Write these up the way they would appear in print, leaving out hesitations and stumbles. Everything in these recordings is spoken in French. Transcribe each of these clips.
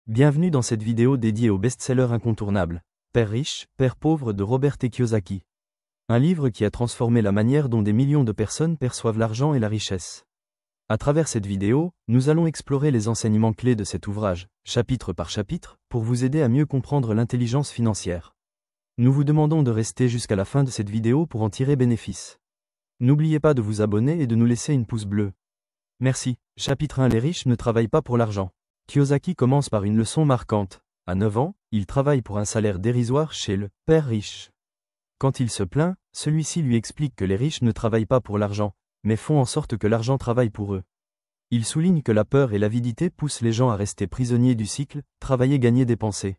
Bienvenue dans cette vidéo dédiée au best-seller incontournable, Père riche, Père pauvre de Robert T. Kiyosaki. Un livre qui a transformé la manière dont des millions de personnes perçoivent l'argent et la richesse. À travers cette vidéo, nous allons explorer les enseignements clés de cet ouvrage, chapitre par chapitre, pour vous aider à mieux comprendre l'intelligence financière. Nous vous demandons de rester jusqu'à la fin de cette vidéo pour en tirer bénéfice. N'oubliez pas de vous abonner et de nous laisser une pouce bleu. Merci. Chapitre 1. Les riches ne travaillent pas pour l'argent. Kiyosaki commence par une leçon marquante. À 9 ans, il travaille pour un salaire dérisoire chez le « père riche ». Quand il se plaint, celui-ci lui explique que les riches ne travaillent pas pour l'argent, mais font en sorte que l'argent travaille pour eux. Il souligne que la peur et l'avidité poussent les gens à rester prisonniers du cycle « travailler, gagner, dépenser ».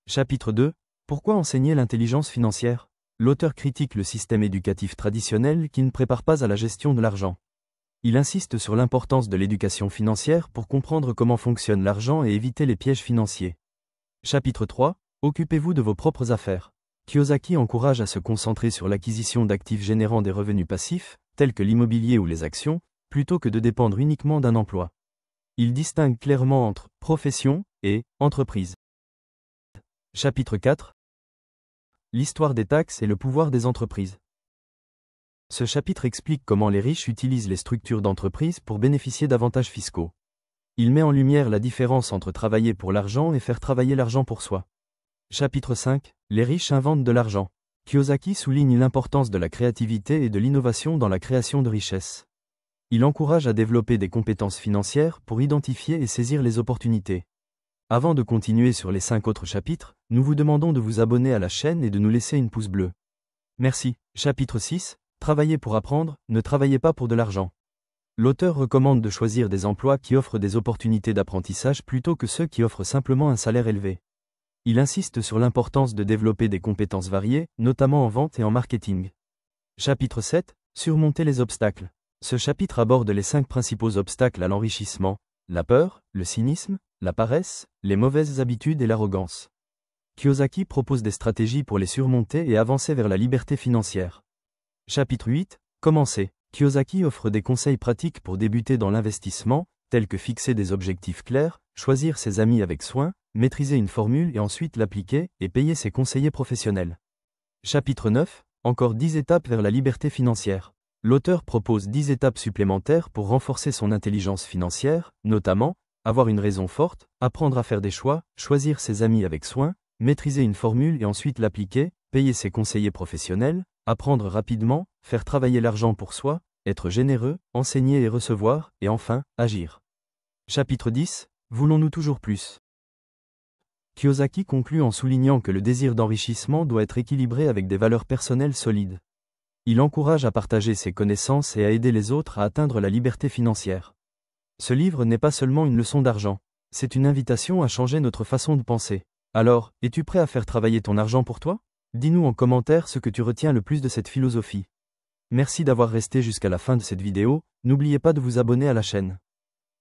Chapitre 2. Pourquoi enseigner l'intelligence financière? L'auteur critique le système éducatif traditionnel qui ne prépare pas à la gestion de l'argent. Il insiste sur l'importance de l'éducation financière pour comprendre comment fonctionne l'argent et éviter les pièges financiers. Chapitre 3. Occupez-vous de vos propres affaires. Kiyosaki encourage à se concentrer sur l'acquisition d'actifs générant des revenus passifs, tels que l'immobilier ou les actions, plutôt que de dépendre uniquement d'un emploi. Il distingue clairement entre profession et entreprise. Chapitre 4. L'histoire des taxes et le pouvoir des entreprises. Ce chapitre explique comment les riches utilisent les structures d'entreprise pour bénéficier d'avantages fiscaux. Il met en lumière la différence entre travailler pour l'argent et faire travailler l'argent pour soi. Chapitre 5. Les riches inventent de l'argent. Kiyosaki souligne l'importance de la créativité et de l'innovation dans la création de richesses. Il encourage à développer des compétences financières pour identifier et saisir les opportunités. Avant de continuer sur les 5 autres chapitres, nous vous demandons de vous abonner à la chaîne et de nous laisser une pouce bleu. Merci. Chapitre 6. Travaillez pour apprendre, ne travaillez pas pour de l'argent. L'auteur recommande de choisir des emplois qui offrent des opportunités d'apprentissage plutôt que ceux qui offrent simplement un salaire élevé. Il insiste sur l'importance de développer des compétences variées, notamment en vente et en marketing. Chapitre 7. Surmonter les obstacles. Ce chapitre aborde les 5 principaux obstacles à l'enrichissement: la peur, le cynisme, la paresse, les mauvaises habitudes et l'arrogance. Kiyosaki propose des stratégies pour les surmonter et avancer vers la liberté financière. Chapitre 8. Commencer. Kiyosaki offre des conseils pratiques pour débuter dans l'investissement, tels que fixer des objectifs clairs, choisir ses amis avec soin, maîtriser une formule et ensuite l'appliquer, et payer ses conseillers professionnels. Chapitre 9. Encore 10 étapes vers la liberté financière. L'auteur propose 10 étapes supplémentaires pour renforcer son intelligence financière, notamment, avoir une raison forte, apprendre à faire des choix, choisir ses amis avec soin, maîtriser une formule et ensuite l'appliquer, payer ses conseillers professionnels, apprendre rapidement, faire travailler l'argent pour soi, être généreux, enseigner et recevoir, et enfin, agir. Chapitre 10. Voulons-nous toujours plus? Kiyosaki conclut en soulignant que le désir d'enrichissement doit être équilibré avec des valeurs personnelles solides. Il encourage à partager ses connaissances et à aider les autres à atteindre la liberté financière. Ce livre n'est pas seulement une leçon d'argent, c'est une invitation à changer notre façon de penser. Alors, es-tu prêt à faire travailler ton argent pour toi? Dis-nous en commentaire ce que tu retiens le plus de cette philosophie. Merci d'avoir resté jusqu'à la fin de cette vidéo, n'oubliez pas de vous abonner à la chaîne.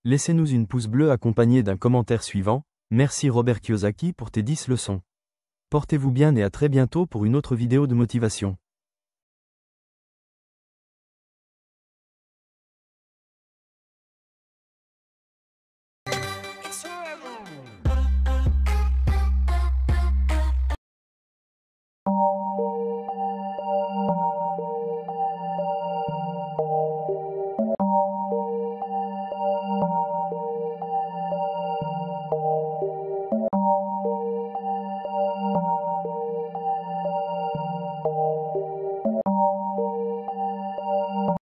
Laissez-nous une pouce bleu accompagné d'un commentaire suivant. Merci Robert Kiyosaki pour tes 10 leçons. Portez-vous bien et à très bientôt pour une autre vidéo de motivation.